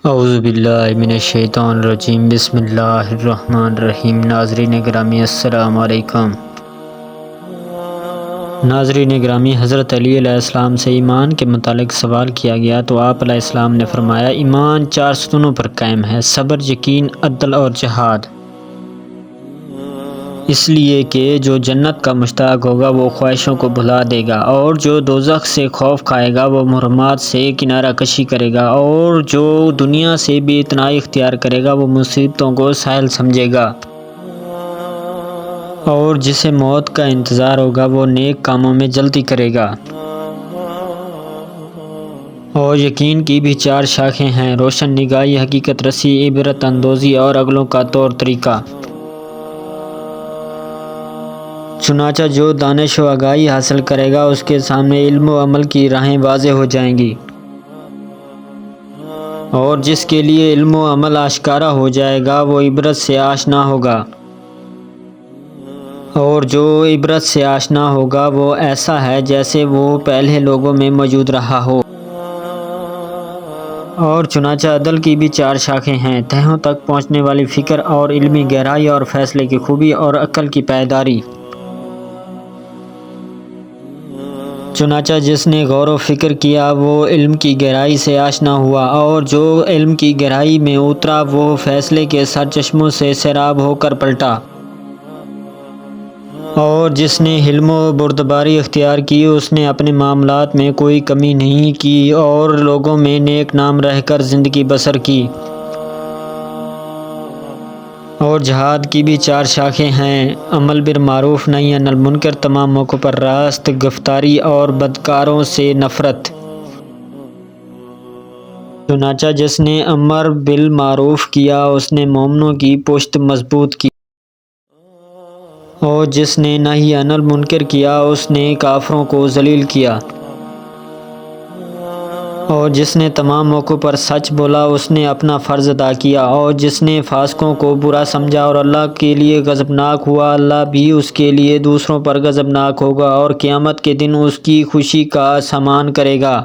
اعوذ باللہ من الشیطان الرجیم، بسم اللہ الرحمن الرحیم۔ ناظرین گرامی السلام علیکم۔ ناظرین گرامی، حضرت علی علیہ السلام سے ایمان کے متعلق سوال کیا گیا تو آپ علیہ السلام نے فرمایا، ایمان 4 ستونوں پر قائم ہے: صبر، یقین، عدل اور جہاد۔ اس لیے کہ جو جنت کا مشتاق ہوگا وہ خواہشوں کو بھلا دے گا، اور جو دوزخ سے خوف کھائے گا وہ محرمات سے کنارہ کشی کرے گا، اور جو دنیا سے بے اعتنائی اختیار کرے گا وہ مصیبتوں کو ساحل سمجھے گا، اور جسے موت کا انتظار ہوگا وہ نیک کاموں میں جلدی کرے گا۔ اور یقین کی بھی 4 شاخیں ہیں: روشن نگاہی، حقیقت رسی، عبرت اندوزی اور عقلوں کا طور طریقہ۔ چنانچہ جو دانش و آگاہی حاصل کرے گا اس کے سامنے علم و عمل کی راہیں واضح ہو جائیں گی، اور جس کے لیے علم و عمل آشکارا ہو جائے گا وہ عبرت سے آشنا ہوگا، اور جو عبرت سے آشنا ہوگا وہ ایسا ہے جیسے وہ پہلے لوگوں میں موجود رہا ہو۔ اور چنانچہ عدل کی بھی 4 شاخیں ہیں: تہوں تک پہنچنے والی فکر اور علمی گہرائی اور فیصلے کی خوبی اور عقل کی پائیداری۔ چنانچہ جس نے غور و فکر کیا وہ علم کی گہرائی سے آشنا ہوا، اور جو علم کی گہرائی میں اترا وہ فیصلے کے سرچشموں سے سیراب ہو کر پلٹا، اور جس نے حلم و بردباری اختیار کی اس نے اپنے معاملات میں کوئی کمی نہیں کی اور لوگوں میں نیک نام رہ کر زندگی بسر کی۔ اور جہاد کی بھی 4 شاخیں ہیں: امر بالمعروف، نہی عن المنکر، تمام موقعوں پر راست گفتاری اور بدکاروں سے نفرت۔ چنانچہ جس نے امر بالمعروف کیا اس نے مومنوں کی پشت مضبوط کی، اور جس نے نہی عن المنکر کیا اس نے کافروں کو ذلیل کیا، اور جس نے تمام موقعوں پر سچ بولا اس نے اپنا فرض ادا کیا، اور جس نے فاسقوں کو برا سمجھا اور اللہ کے لیے غضبناک ہوا اللہ بھی اس کے لیے دوسروں پر غضبناک ہوگا اور قیامت کے دن اس کی خوشی کا سامان کرے گا۔